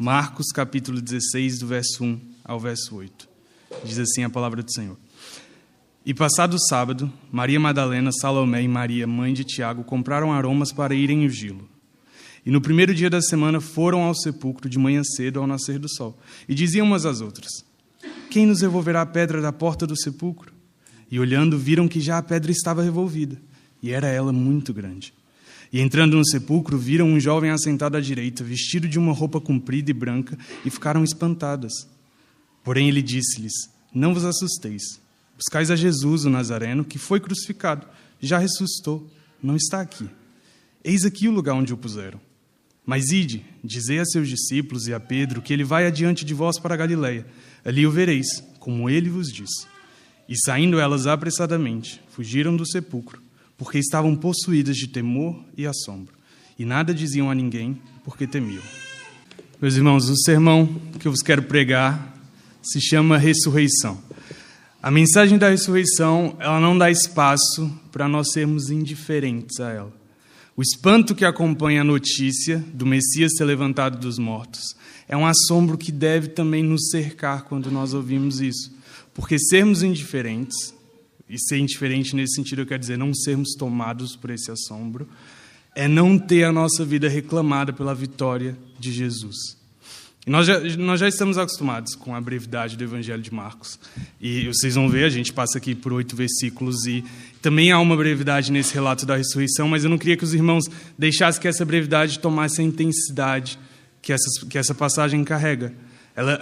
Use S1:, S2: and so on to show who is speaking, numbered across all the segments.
S1: Marcos capítulo 16, do verso 1 ao verso 8. Diz assim a palavra do Senhor. E passado o sábado, Maria Madalena, Salomé e Maria, mãe de Tiago, compraram aromas para irem ungí-lo. E no primeiro dia da semana foram ao sepulcro de manhã cedo ao nascer do sol. E diziam umas às outras: quem nos revolverá a pedra da porta do sepulcro? E olhando, viram que já a pedra estava revolvida, e era ela muito grande. E entrando no sepulcro, viram um jovem assentado à direita, vestido de uma roupa comprida e branca, e ficaram espantadas. Porém ele disse-lhes: não vos assusteis. Buscais a Jesus, o Nazareno, que foi crucificado. Já ressuscitou, não está aqui. Eis aqui o lugar onde o puseram. Mas ide, dizei a seus discípulos e a Pedro que ele vai adiante de vós para a Galileia. Ali o vereis, como ele vos disse. E saindo elas apressadamente, fugiram do sepulcro, porque estavam possuídas de temor e assombro, e nada diziam a ninguém, porque temiam. Meus irmãos, o sermão que eu vos quero pregar se chama Ressurreição. A mensagem da ressurreição, ela não dá espaço para nós sermos indiferentes a ela. O espanto que acompanha a notícia do Messias ser levantado dos mortos é um assombro que deve também nos cercar quando nós ouvimos isso. Porque sermos indiferentes, e ser indiferente nesse sentido eu quero dizer não sermos tomados por esse assombro, é não ter a nossa vida reclamada pela vitória de Jesus. E nós já estamos acostumados com a brevidade do Evangelho de Marcos. E vocês vão ver, a gente passa aqui por 8 versículos e também há uma brevidade nesse relato da ressurreição, mas eu não queria que os irmãos deixassem que essa brevidade tomasse a intensidade que essa passagem carrega.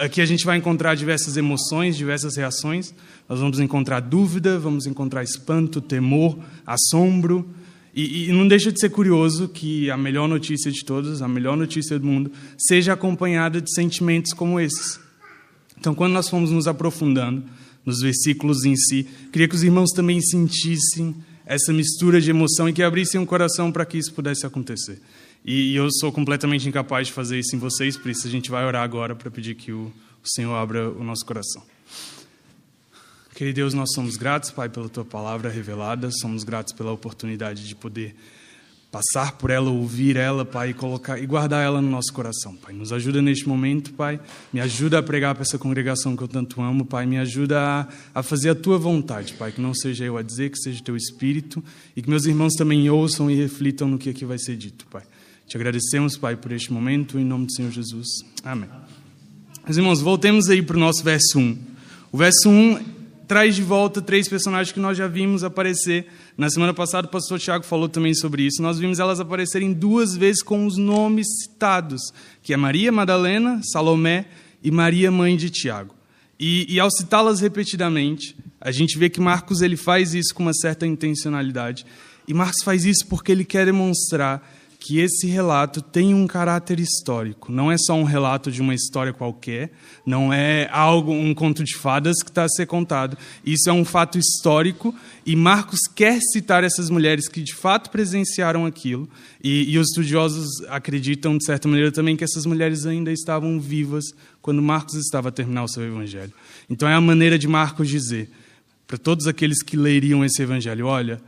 S1: Aqui a gente vai encontrar diversas emoções, diversas reações. Nós vamos encontrar dúvida, vamos encontrar espanto, temor, assombro. E não deixa de ser curioso que a melhor notícia de todas, a melhor notícia do mundo, seja acompanhada de sentimentos como esses. Então, quando nós fomos nos aprofundando nos versículos em si, queria que os irmãos também sentissem essa mistura de emoção e que abrissem o coração para que isso pudesse acontecer. E eu sou completamente incapaz de fazer isso em vocês, por isso a gente vai orar agora para pedir que o Senhor abra o nosso coração. Querido Deus, nós somos gratos, Pai, pela Tua palavra revelada, somos gratos pela oportunidade de poder passar por ela, ouvir ela, Pai, e guardar ela no nosso coração, Pai. Nos ajuda neste momento, Pai, me ajuda a pregar para essa congregação que eu tanto amo, Pai, me ajuda a fazer a Tua vontade, Pai, que não seja eu a dizer, que seja Teu Espírito, e que meus irmãos também ouçam e reflitam no que aqui vai ser dito, Pai. Te agradecemos, Pai, por este momento, em nome do Senhor Jesus. Amém. Meus irmãos, voltemos aí para o nosso verso 1. O verso 1 traz de volta 3 personagens que nós já vimos aparecer. Na semana passada, o pastor Tiago falou também sobre isso. Nós vimos elas aparecerem 2 vezes com os nomes citados, que é Maria Madalena, Salomé e Maria, mãe de Tiago. E ao citá-las repetidamente, a gente vê que Marcos ele faz isso com uma certa intencionalidade. E Marcos faz isso porque ele quer demonstrar que esse relato tem um caráter histórico. Não é só um relato de uma história qualquer, não é um conto de fadas que está a ser contado. Isso é um fato histórico e Marcos quer citar essas mulheres que de fato presenciaram aquilo. E os estudiosos acreditam, de certa maneira, também que essas mulheres ainda estavam vivas quando Marcos estava a terminar o seu evangelho. Então é a maneira de Marcos dizer para todos aqueles que leriam esse evangelho: olha,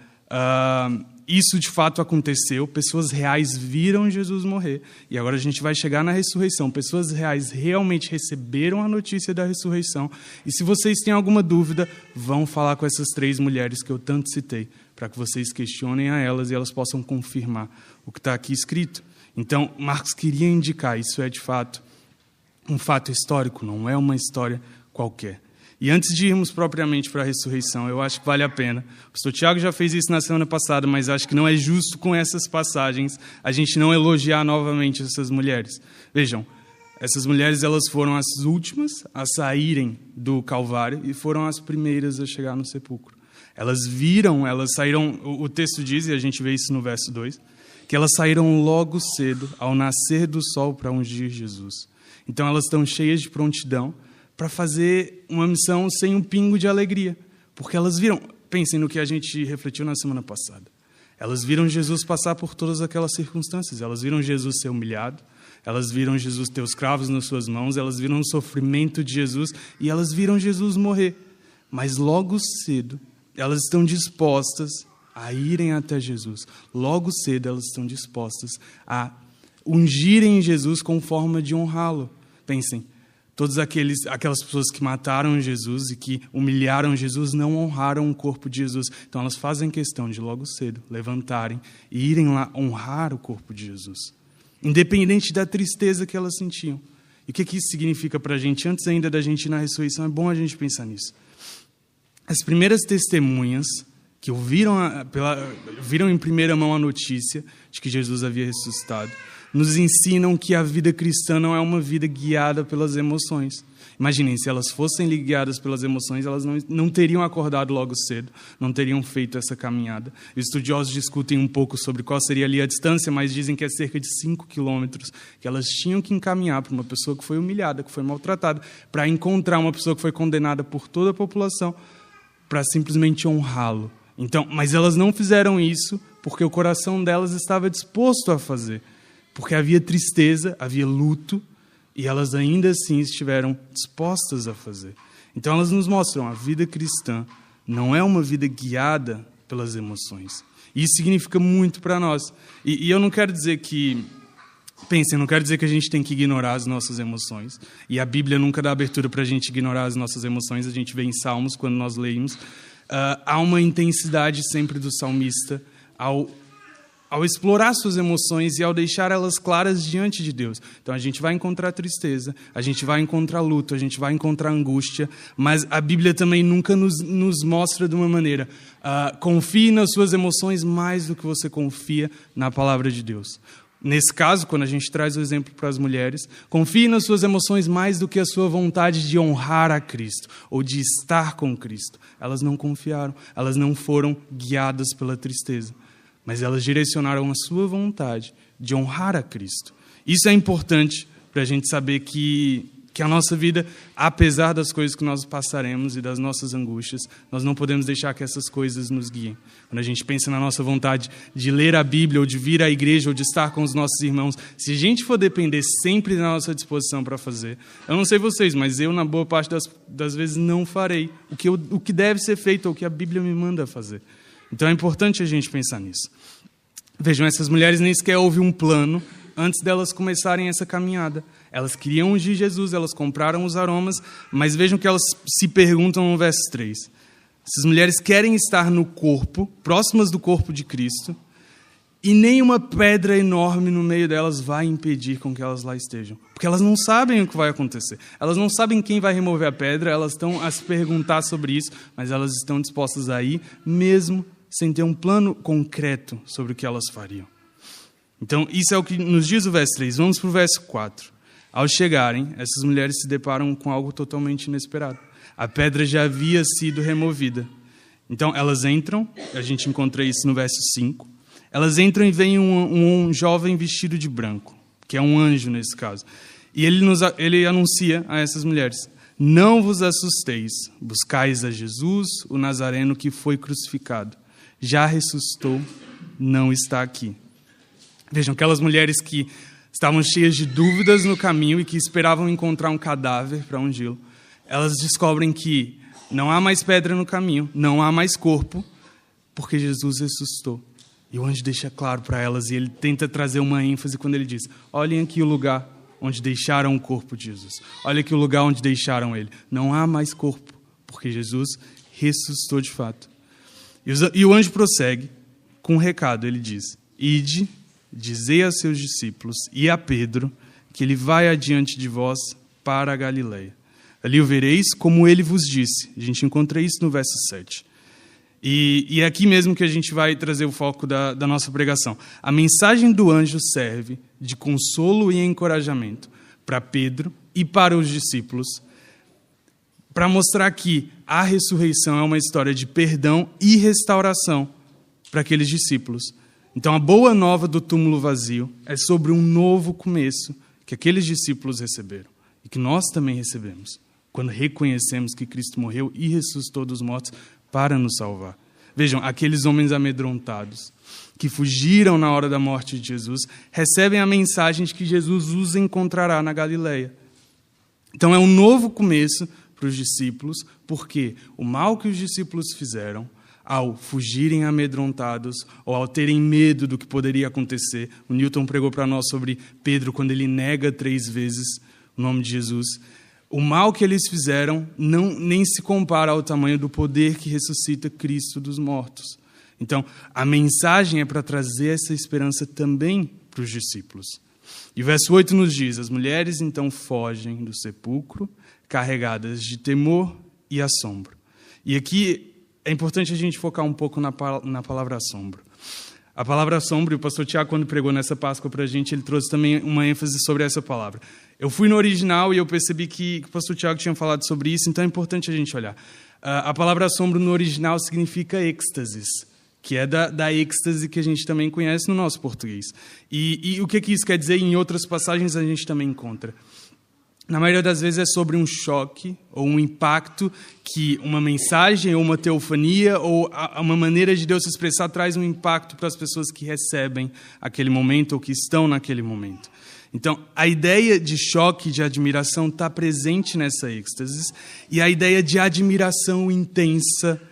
S1: isso de fato aconteceu, pessoas reais viram Jesus morrer, e agora a gente vai chegar na ressurreição. Pessoas reais realmente receberam a notícia da ressurreição, e se vocês têm alguma dúvida, vão falar com essas 3 mulheres que eu tanto citei, para que vocês questionem a elas e elas possam confirmar o que está aqui escrito. Então, Marcos queria indicar, isso é de fato um fato histórico, não é uma história qualquer. E antes de irmos propriamente para a ressurreição, eu acho que vale a pena. O pastor Tiago já fez isso na semana passada, mas acho que não é justo com essas passagens a gente não elogiar novamente essas mulheres. Vejam, essas mulheres elas foram as últimas a saírem do Calvário e foram as primeiras a chegar no sepulcro. Elas saíram, o texto diz, e a gente vê isso no verso 2, que elas saíram logo cedo, ao nascer do sol, para ungir Jesus. Então elas estão cheias de prontidão para fazer uma missão sem um pingo de alegria. Porque elas viram, pensem no que a gente refletiu na semana passada, elas viram Jesus passar por todas aquelas circunstâncias, elas viram Jesus ser humilhado, elas viram Jesus ter os cravos nas suas mãos, elas viram o sofrimento de Jesus e elas viram Jesus morrer. Mas logo cedo, elas estão dispostas a irem até Jesus. Logo cedo, elas estão dispostas a ungirem Jesus com forma de honrá-lo. Pensem, todas aquelas pessoas que mataram Jesus e que humilharam Jesus não honraram o corpo de Jesus. Então elas fazem questão de logo cedo levantarem e irem lá honrar o corpo de Jesus, independente da tristeza que elas sentiam. E o que isso significa para a gente? Antes ainda da gente ir na ressurreição, é bom a gente pensar nisso. As primeiras testemunhas que viram em primeira mão a notícia de que Jesus havia ressuscitado, nos ensinam que a vida cristã não é uma vida guiada pelas emoções. Imaginem, se elas fossem guiadas pelas emoções, elas não teriam acordado logo cedo, não teriam feito essa caminhada. Os estudiosos discutem um pouco sobre qual seria ali a distância, mas dizem que é cerca de 5 quilômetros que elas tinham que encaminhar para uma pessoa que foi humilhada, que foi maltratada, para encontrar uma pessoa que foi condenada por toda a população, para simplesmente honrá-lo. Então, mas elas não fizeram isso porque o coração delas estava disposto a fazer. Porque havia tristeza, havia luto, e elas ainda assim estiveram dispostas a fazer. Então elas nos mostram, a vida cristã não é uma vida guiada pelas emoções. E isso significa muito para nós. E eu não quero dizer que... Pensem, não quero dizer que a gente tem que ignorar as nossas emoções. E a Bíblia nunca dá abertura para a gente ignorar as nossas emoções. A gente vê em Salmos, quando nós lemos. Há uma intensidade sempre do salmista ao explorar suas emoções e ao deixar elas claras diante de Deus. Então a gente vai encontrar tristeza, a gente vai encontrar luto, a gente vai encontrar angústia, mas a Bíblia também nunca nos mostra de uma maneira. Confie nas suas emoções mais do que você confia na palavra de Deus. Nesse caso, quando a gente traz o exemplo para as mulheres, confie nas suas emoções mais do que a sua vontade de honrar a Cristo ou de estar com Cristo. Elas não confiaram, elas não foram guiadas pela tristeza, mas elas direcionaram a sua vontade de honrar a Cristo. Isso é importante para a gente saber que a nossa vida, apesar das coisas que nós passaremos e das nossas angústias, nós não podemos deixar que essas coisas nos guiem. Quando a gente pensa na nossa vontade de ler a Bíblia, ou de vir à igreja, ou de estar com os nossos irmãos, se a gente for depender sempre da nossa disposição para fazer, eu não sei vocês, mas eu, na boa parte das vezes, não farei o que deve ser feito, ou o que a Bíblia me manda fazer. Então é importante a gente pensar nisso. Vejam, essas mulheres nem sequer houve um plano antes delas começarem essa caminhada. Elas queriam ungir Jesus, elas compraram os aromas, mas vejam que elas se perguntam no verso 3. Essas mulheres querem estar no corpo, próximas do corpo de Cristo, e nenhuma pedra enorme no meio delas vai impedir com que elas lá estejam. Porque elas não sabem o que vai acontecer. Elas não sabem quem vai remover a pedra, elas estão a se perguntar sobre isso, mas elas estão dispostas a ir, mesmo sem ter um plano concreto sobre o que elas fariam. Então, isso é o que nos diz o verso 3. Vamos para o verso 4. Ao chegarem, essas mulheres se deparam com algo totalmente inesperado. A pedra já havia sido removida. Então, elas entram, a gente encontra isso no verso 5. Elas entram e veem um jovem vestido de branco, que é um anjo nesse caso. E ele anuncia a essas mulheres: não vos assusteis, buscais a Jesus, o Nazareno que foi crucificado. Já ressuscitou, não está aqui. Vejam, aquelas mulheres que estavam cheias de dúvidas no caminho e que esperavam encontrar um cadáver para ungí-lo, elas descobrem que não há mais pedra no caminho, não há mais corpo, porque Jesus ressuscitou. E o anjo deixa claro para elas, e ele tenta trazer uma ênfase quando ele diz: olhem aqui o lugar onde deixaram o corpo de Jesus. Olha aqui o lugar onde deixaram ele. Não há mais corpo, porque Jesus ressuscitou de fato. E o anjo prossegue com um recado, ele diz: ide, dizei a seus discípulos e a Pedro que ele vai adiante de vós para a Galileia. Ali o vereis como ele vos disse. A gente encontra isso no verso 7. E é aqui mesmo que a gente vai trazer o foco da nossa pregação. A mensagem do anjo serve de consolo e encorajamento para Pedro e para os discípulos, para mostrar que a ressurreição é uma história de perdão e restauração para aqueles discípulos. Então, a boa nova do túmulo vazio é sobre um novo começo que aqueles discípulos receberam e que nós também recebemos, quando reconhecemos que Cristo morreu e ressuscitou dos mortos para nos salvar. Vejam, aqueles homens amedrontados que fugiram na hora da morte de Jesus recebem a mensagem de que Jesus os encontrará na Galileia. Então, é um novo começo para os discípulos, porque o mal que os discípulos fizeram ao fugirem amedrontados ou ao terem medo do que poderia acontecer. O Newton pregou para nós sobre Pedro quando ele nega 3 vezes. o nome de Jesus, o mal que eles fizeram nem se compara ao tamanho do poder que ressuscita Cristo dos mortos. Então, a mensagem é para trazer essa esperança também para os discípulos. E o verso 8 nos diz: as mulheres então fogem do sepulcro, carregadas de temor e assombro. E aqui é importante a gente focar um pouco na palavra assombro. A palavra assombro, e o pastor Tiago, quando pregou nessa Páscoa para a gente, ele trouxe também uma ênfase sobre essa palavra. Eu fui no original e eu percebi que o pastor Tiago tinha falado sobre isso, então é importante a gente olhar. A palavra assombro no original significa êxtasis, que é da êxtase que a gente também conhece no nosso português. E o que isso quer dizer? Em outras passagens a gente também encontra. Na maioria das vezes é sobre um choque ou um impacto que uma mensagem ou uma teofania ou uma maneira de Deus se expressar traz um impacto para as pessoas que recebem aquele momento ou que estão naquele momento. Então, a ideia de choque, de admiração está presente nessa êxtase e a ideia de admiração intensa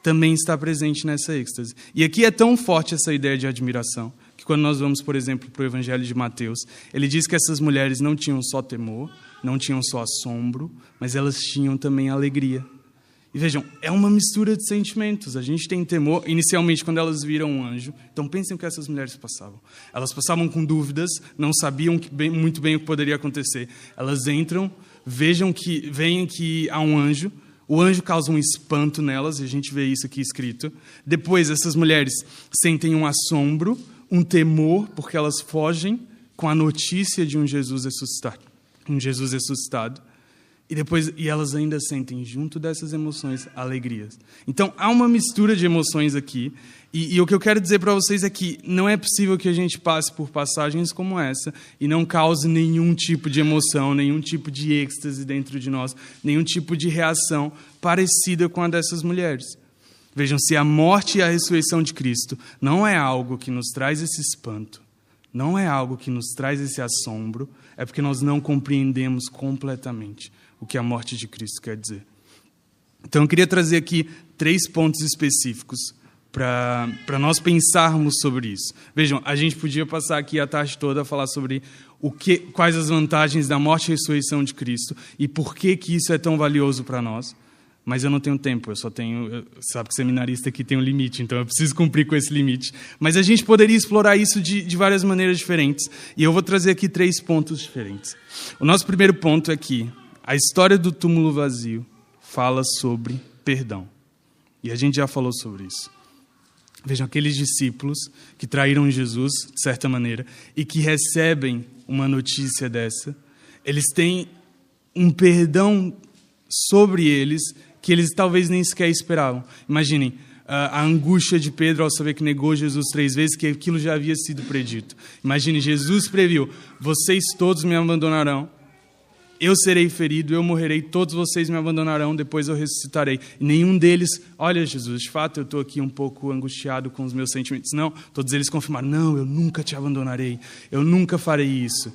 S1: também está presente nessa êxtase. E aqui é tão forte essa ideia de admiração que quando nós vamos, por exemplo, para o Evangelho de Mateus, ele diz que essas mulheres não tinham só temor, não tinham só assombro, mas elas tinham também alegria. E vejam, é uma mistura de sentimentos. A gente tem temor, inicialmente, quando elas viram um anjo. Então, pensem o que essas mulheres passavam. Elas passavam com dúvidas, não sabiam muito bem o que poderia acontecer. Elas entram, veem que há um anjo. O anjo causa um espanto nelas, e a gente vê isso aqui escrito. Depois, essas mulheres sentem um assombro, um temor, porque elas fogem com a notícia de um Jesus ressuscitado. E elas ainda sentem, junto dessas emoções, alegrias. Então, há uma mistura de emoções aqui. E o que eu quero dizer para vocês é que não é possível que a gente passe por passagens como essa e não cause nenhum tipo de emoção, nenhum tipo de êxtase dentro de nós, nenhum tipo de reação parecida com a dessas mulheres. Vejam, se a morte e a ressurreição de Cristo não é algo que nos traz esse espanto, não é algo que nos traz esse assombro, é porque nós não compreendemos completamente o que a morte de Cristo quer dizer. Então, eu queria trazer aqui 3 pontos específicos para nós pensarmos sobre isso. Vejam, a gente podia passar aqui a tarde toda a falar sobre quais as vantagens da morte e ressurreição de Cristo e por que isso é tão valioso para nós, mas eu não tenho tempo, sabe que seminarista aqui tem um limite, então eu preciso cumprir com esse limite. Mas a gente poderia explorar isso de várias maneiras diferentes, e eu vou trazer aqui 3 pontos diferentes. O nosso primeiro ponto é que a história do túmulo vazio fala sobre perdão. E a gente já falou sobre isso. Vejam, aqueles discípulos que traíram Jesus, de certa maneira, e que recebem uma notícia dessa, eles têm um perdão sobre eles que eles talvez nem sequer esperavam. Imaginem a angústia de Pedro ao saber que negou Jesus 3 vezes, que aquilo já havia sido predito. Imagine, Jesus previu: vocês todos me abandonarão, eu serei ferido, eu morrerei, todos vocês me abandonarão, depois eu ressuscitarei. E nenhum deles: olha, Jesus, de fato eu estou aqui um pouco angustiado com os meus sentimentos. Não, todos eles confirmaram: não, eu nunca te abandonarei, eu nunca farei isso.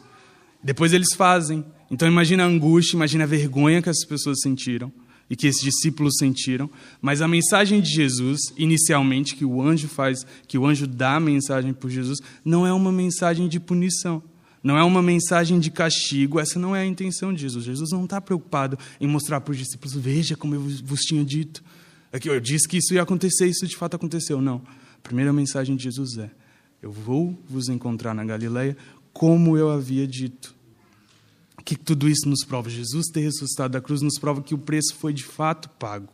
S1: Depois eles fazem. Então imagina a angústia, imagina a vergonha que essas pessoas sentiram e que esses discípulos sentiram. Mas a mensagem de Jesus, inicialmente, que o anjo dá a mensagem por Jesus, não é uma mensagem de punição. Não é uma mensagem de castigo, essa não é a intenção de Jesus. Jesus não está preocupado em mostrar para os discípulos: veja como eu vos tinha dito. Eu disse que isso ia acontecer, isso de fato aconteceu. Não. A primeira mensagem de Jesus é: eu vou vos encontrar na Galileia como eu havia dito. O que tudo isso nos prova? Jesus ter ressuscitado da cruz nos prova que o preço foi de fato pago.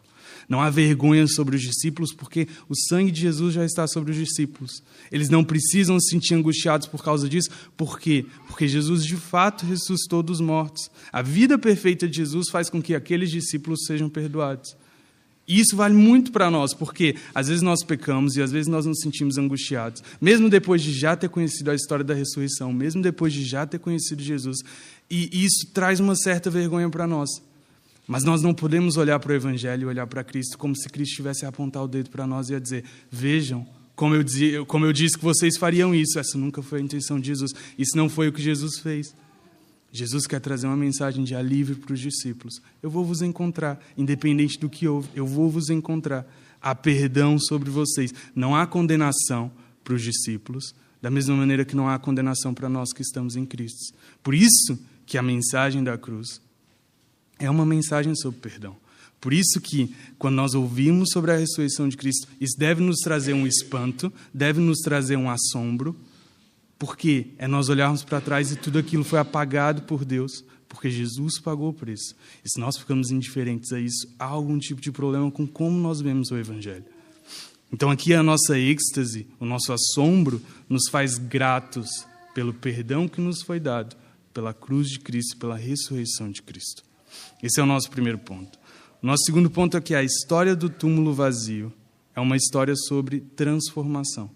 S1: Não há vergonha sobre os discípulos, porque o sangue de Jesus já está sobre os discípulos. Eles não precisam se sentir angustiados por causa disso. Por quê? Porque Jesus de fato ressuscitou dos mortos. A vida perfeita de Jesus faz com que aqueles discípulos sejam perdoados. E isso vale muito para nós, porque às vezes nós pecamos e às vezes nós nos sentimos angustiados. Mesmo depois de já ter conhecido a história da ressurreição, mesmo depois de já ter conhecido Jesus. E isso traz uma certa vergonha para nós. Mas nós não podemos olhar para o Evangelho e olhar para Cristo como se Cristo estivesse a apontar o dedo para nós e a dizer: vejam, como eu disse que vocês fariam isso. Essa nunca foi a intenção de Jesus. Isso não foi o que Jesus fez. Jesus quer trazer uma mensagem de alívio para os discípulos. Eu vou vos encontrar, independente do que houve, eu vou vos encontrar. Há perdão sobre vocês. Não há condenação para os discípulos, da mesma maneira que não há condenação para nós que estamos em Cristo. Por isso que a mensagem da cruz é uma mensagem sobre perdão. Por isso que, quando nós ouvimos sobre a ressurreição de Cristo, isso deve nos trazer um espanto, deve nos trazer um assombro, porque é nós olharmos para trás e tudo aquilo foi apagado por Deus, porque Jesus pagou o preço. E se nós ficamos indiferentes a isso, há algum tipo de problema com como nós vemos o Evangelho. Então aqui a nossa êxtase, o nosso assombro, nos faz gratos pelo perdão que nos foi dado, pela cruz de Cristo, pela ressurreição de Cristo. Esse é o nosso primeiro ponto. O nosso segundo ponto é que a história do túmulo vazio é uma história sobre transformação.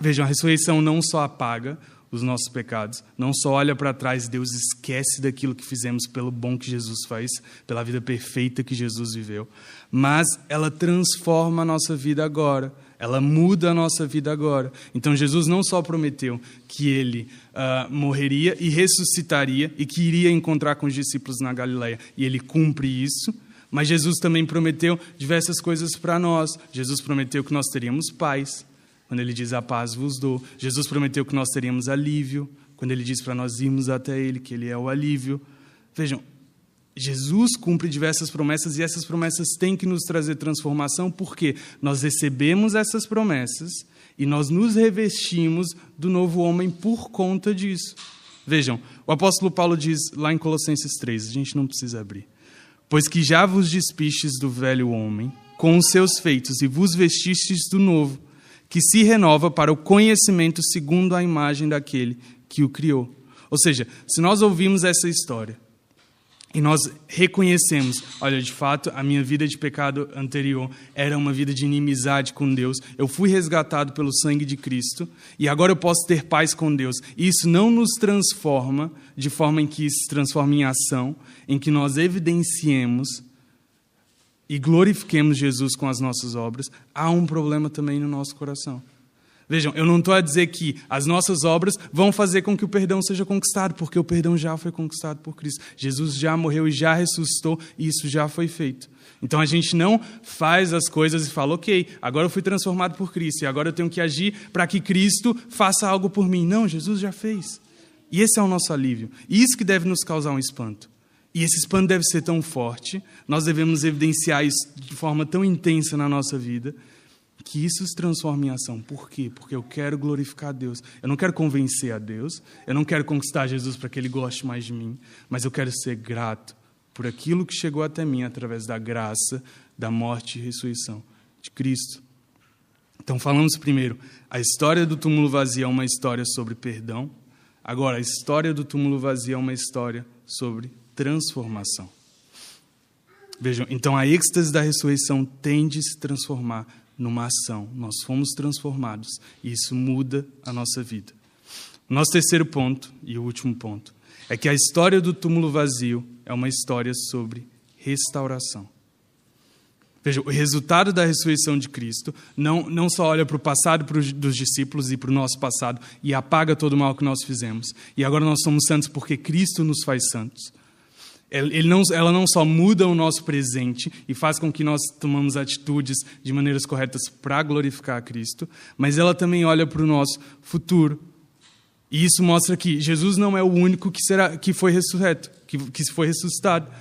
S1: Vejam, a ressurreição não só apaga os nossos pecados, não só olha para trás e Deus esquece daquilo que fizemos pelo bom que Jesus faz, pela vida perfeita que Jesus viveu, mas ela transforma a nossa vida agora, ela muda a nossa vida agora. Então Jesus não só prometeu que ele morreria e ressuscitaria e que iria encontrar com os discípulos na Galileia, e ele cumpre isso, mas Jesus também prometeu diversas coisas para nós. Jesus prometeu que nós teríamos paz, quando ele diz: a paz vos dou. Jesus prometeu que nós teríamos alívio, quando ele diz para nós irmos até ele, que ele é o alívio. Vejam, Jesus cumpre diversas promessas e essas promessas têm que nos trazer transformação, porque nós recebemos essas promessas e nós nos revestimos do novo homem por conta disso. Vejam, o apóstolo Paulo diz lá em Colossenses 3, a gente não precisa abrir: pois que já vos despistes do velho homem com os seus feitos e vos vestistes do novo, que se renova para o conhecimento segundo a imagem daquele que o criou. Ou seja, se nós ouvimos essa história e nós reconhecemos: olha, de fato, a minha vida de pecado anterior era uma vida de inimizade com Deus, eu fui resgatado pelo sangue de Cristo e agora eu posso ter paz com Deus. E isso não nos transforma de forma em que isso se transforma em ação, em que nós evidenciemos e glorifiquemos Jesus com as nossas obras. Há um problema também no nosso coração. Vejam, eu não estou a dizer que as nossas obras vão fazer com que o perdão seja conquistado, porque o perdão já foi conquistado por Cristo. Jesus já morreu e já ressuscitou, e isso já foi feito. Então a gente não faz as coisas e fala: ok, agora eu fui transformado por Cristo, e agora eu tenho que agir para que Cristo faça algo por mim. Não, Jesus já fez. E esse é o nosso alívio. E isso que deve nos causar um espanto. E esse espanto deve ser tão forte, nós devemos evidenciar isso de forma tão intensa na nossa vida, que isso se transforma em ação. Por quê? Porque eu quero glorificar a Deus. Eu não quero convencer a Deus, eu não quero conquistar Jesus para que Ele goste mais de mim, mas eu quero ser grato por aquilo que chegou até mim através da graça, da morte e ressurreição de Cristo. Então falamos primeiro, a história do túmulo vazio é uma história sobre perdão. Agora, a história do túmulo vazio é uma história sobre transformação. Vejam, então a êxtase da ressurreição tende a se transformar numa ação. Nós fomos transformados e isso muda a nossa vida. O nosso terceiro ponto, e o último ponto, é que a história do túmulo vazio é uma história sobre restauração. Veja, o resultado da ressurreição de Cristo não só olha para o passado dos discípulos e para o nosso passado e apaga todo o mal que nós fizemos. E agora nós somos santos porque Cristo nos faz santos. Ela não só muda o nosso presente e faz com que nós tomamos atitudes de maneiras corretas para glorificar a Cristo, mas ela também olha para o nosso futuro. E isso mostra que Jesus não é o único que foi ressurreto, que foi ressuscitado.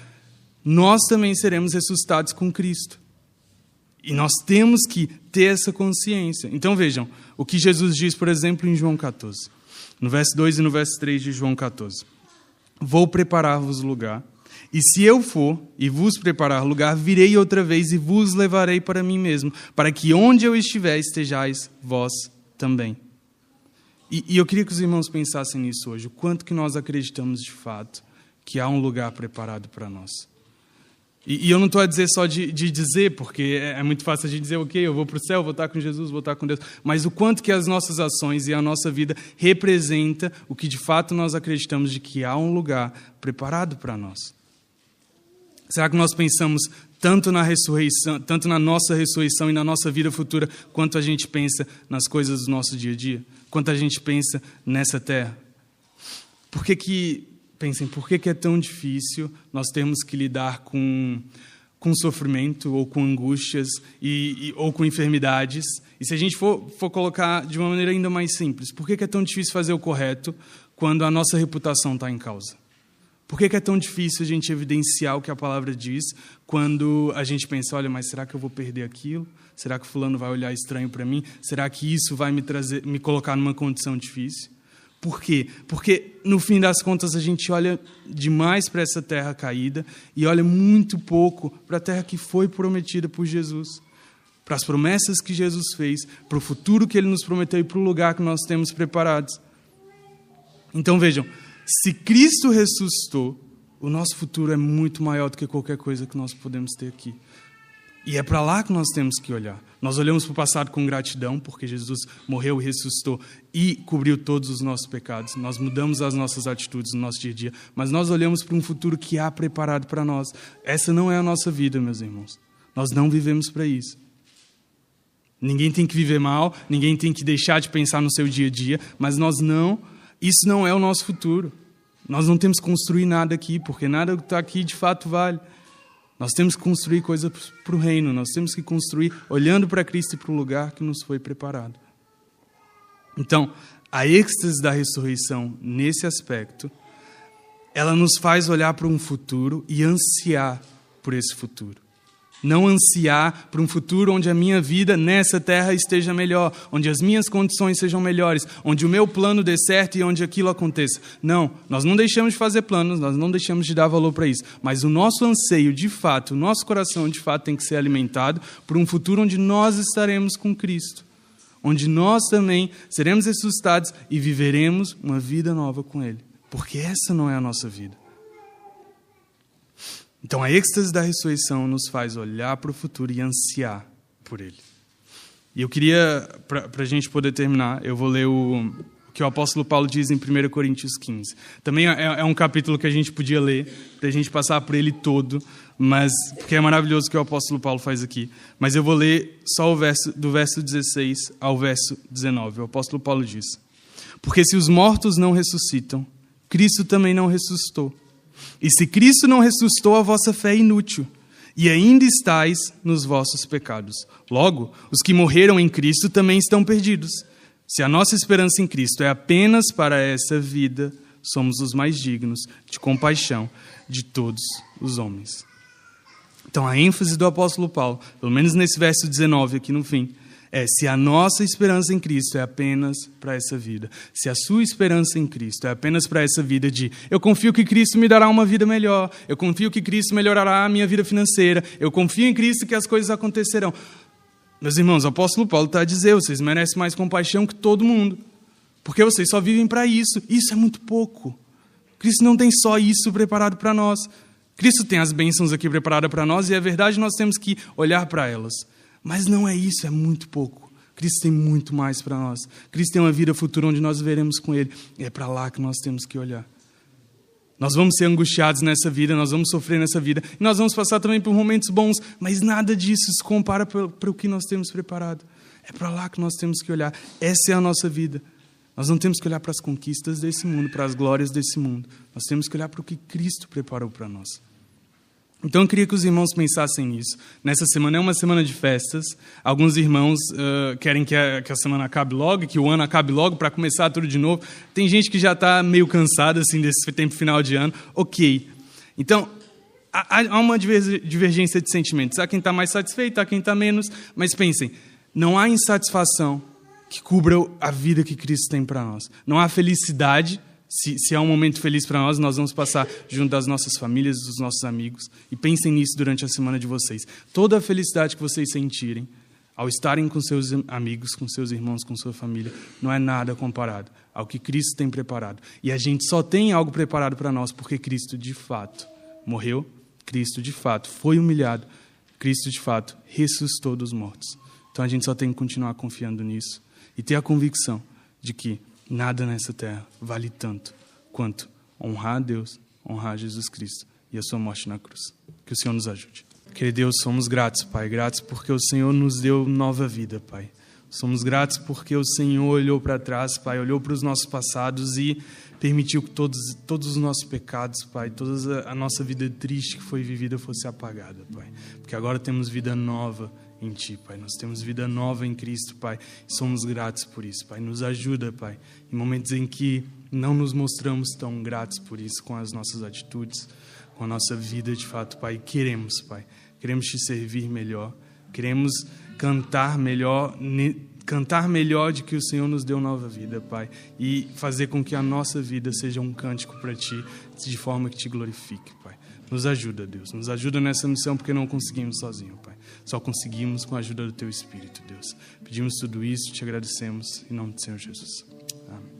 S1: Nós também seremos ressuscitados com Cristo. E nós temos que ter essa consciência. Então vejam, o que Jesus diz, por exemplo, em João 14. No verso 2 e no verso 3 de João 14. Vou preparar-vos lugar. E se eu for e vos preparar lugar, virei outra vez e vos levarei para mim mesmo, para que onde eu estiver estejais vós também. E eu queria que os irmãos pensassem nisso hoje, o quanto que nós acreditamos de fato que há um lugar preparado para nós. E eu não estou a dizer só de dizer, porque é muito fácil de dizer: ok, eu vou para o céu, vou estar com Jesus, vou estar com Deus. Mas o quanto que as nossas ações e a nossa vida representa o que de fato nós acreditamos de que há um lugar preparado para nós. Será que nós pensamos tanto na ressurreição, tanto na nossa ressurreição e na nossa vida futura, quanto a gente pensa nas coisas do nosso dia a dia? Quanto a gente pensa nessa terra? Pensem, por que é tão difícil nós termos que lidar com sofrimento ou com angústias ou com enfermidades? E se a gente for colocar de uma maneira ainda mais simples, por que é tão difícil fazer o correto quando a nossa reputação está em causa? Por que é tão difícil a gente evidenciar o que a palavra diz quando a gente pensa, olha, mas será que eu vou perder aquilo? Será que fulano vai olhar estranho para mim? Será que isso vai me colocar numa condição difícil? Por quê? Porque, no fim das contas, a gente olha demais para essa terra caída e olha muito pouco para a terra que foi prometida por Jesus, para as promessas que Jesus fez, para o futuro que Ele nos prometeu e para o lugar que nós temos preparados. Então, vejam, se Cristo ressuscitou, o nosso futuro é muito maior do que qualquer coisa que nós podemos ter aqui. E é para lá que nós temos que olhar. Nós olhamos para o passado com gratidão, porque Jesus morreu e ressuscitou e cobriu todos os nossos pecados. Nós mudamos as nossas atitudes no nosso dia a dia, mas nós olhamos para um futuro que há preparado para nós. Essa não é a nossa vida, meus irmãos. Nós não vivemos para isso. Ninguém tem que viver mal, ninguém tem que deixar de pensar no seu dia a dia, mas isso não é o nosso futuro. Nós não temos que construir nada aqui, porque nada que está aqui de fato vale. Nós temos que construir coisas para o reino, nós temos que construir olhando para Cristo e para o lugar que nos foi preparado. Então, a êxtase da ressurreição, nesse aspecto, ela nos faz olhar para um futuro e ansiar por esse futuro. Não ansiar por um futuro onde a minha vida nessa terra esteja melhor, onde as minhas condições sejam melhores, onde o meu plano dê certo e onde aquilo aconteça. Não, nós não deixamos de fazer planos, nós não deixamos de dar valor para isso. Mas o nosso anseio, de fato, o nosso coração, de fato, tem que ser alimentado por um futuro onde nós estaremos com Cristo. Onde nós também seremos ressuscitados e viveremos uma vida nova com Ele. Porque essa não é a nossa vida. Então, a êxtase da ressurreição nos faz olhar para o futuro e ansiar por ele. E eu queria, para a gente poder terminar, eu vou ler o que o apóstolo Paulo diz em 1 Coríntios 15. Também é um capítulo que a gente podia ler, para a gente passar por ele todo, porque é maravilhoso o que o apóstolo Paulo faz aqui. Mas eu vou ler só do verso 16 ao verso 19. O apóstolo Paulo diz: porque se os mortos não ressuscitam, Cristo também não ressuscitou. E se Cristo não ressuscitou, a vossa fé é inútil, e ainda estáis nos vossos pecados. Logo, os que morreram em Cristo também estão perdidos. Se a nossa esperança em Cristo é apenas para essa vida, somos os mais dignos de compaixão de todos os homens. Então, a ênfase do apóstolo Paulo, pelo menos nesse verso 19 aqui no fim, se a nossa esperança em Cristo é apenas para essa vida, se a sua esperança em Cristo é apenas para essa vida de eu confio que Cristo me dará uma vida melhor, eu confio que Cristo melhorará a minha vida financeira, eu confio em Cristo que as coisas acontecerão. Meus irmãos, o apóstolo Paulo está a dizer, vocês merecem mais compaixão que todo mundo, porque vocês só vivem para isso. Isso é muito pouco. Cristo não tem só isso preparado para nós. Cristo tem as bênçãos aqui preparadas para nós e é verdade, nós temos que olhar para elas. Mas não é isso, é muito pouco. Cristo tem muito mais para nós. Cristo tem uma vida futura onde nós veremos com Ele. E é para lá que nós temos que olhar. Nós vamos ser angustiados nessa vida, nós vamos sofrer nessa vida. E nós vamos passar também por momentos bons, mas nada disso se compara para o que nós temos preparado. É para lá que nós temos que olhar. Essa é a nossa vida. Nós não temos que olhar para as conquistas desse mundo, para as glórias desse mundo. Nós temos que olhar para o que Cristo preparou para nós. Então eu queria que os irmãos pensassem nisso. Nessa semana é uma semana de festas. Alguns irmãos querem que a semana acabe logo, que o ano acabe logo para começar tudo de novo. Tem gente que já está meio cansada assim, desse tempo final de ano. Ok. Então, há uma divergência de sentimentos. Há quem está mais satisfeito, há quem está menos. Mas pensem, não há insatisfação que cubra a vida que Cristo tem para nós. Não há felicidade. Se é um momento feliz para nós, nós vamos passar junto das nossas famílias, dos nossos amigos. E pensem nisso durante a semana de vocês. Toda a felicidade que vocês sentirem ao estarem com seus amigos, com seus irmãos, com sua família, não é nada comparado ao que Cristo tem preparado. E a gente só tem algo preparado para nós porque Cristo de fato morreu, Cristo de fato foi humilhado, Cristo de fato ressuscitou dos mortos. Então a gente só tem que continuar confiando nisso e ter a convicção de que nada nessa terra vale tanto quanto honrar a Deus, honrar a Jesus Cristo e a sua morte na cruz. Que o Senhor nos ajude. Querido Deus, somos gratos, Pai. Gratos porque o Senhor nos deu nova vida, Pai. Somos gratos porque o Senhor olhou para trás, Pai, olhou para os nossos passados e permitiu que todos os nossos pecados, Pai, toda a nossa vida triste que foi vivida fosse apagada, Pai. Porque agora temos vida nova em Ti, Pai. Nós temos vida nova em Cristo, Pai. E somos gratos por isso, Pai. Nos ajuda, Pai, em momentos em que não nos mostramos tão gratos por isso com as nossas atitudes, com a nossa vida, de fato, Pai. Queremos, Pai. Queremos te servir melhor. Queremos cantar melhor de que o Senhor nos deu nova vida, Pai. E fazer com que a nossa vida seja um cântico para Ti, de forma que Te glorifique, Pai. Nos ajuda, Deus. Nos ajuda nessa missão, porque não conseguimos sozinho, Pai. Só conseguimos com a ajuda do Teu Espírito, Deus. Pedimos tudo isso, Te agradecemos, em nome do Senhor Jesus. Amém.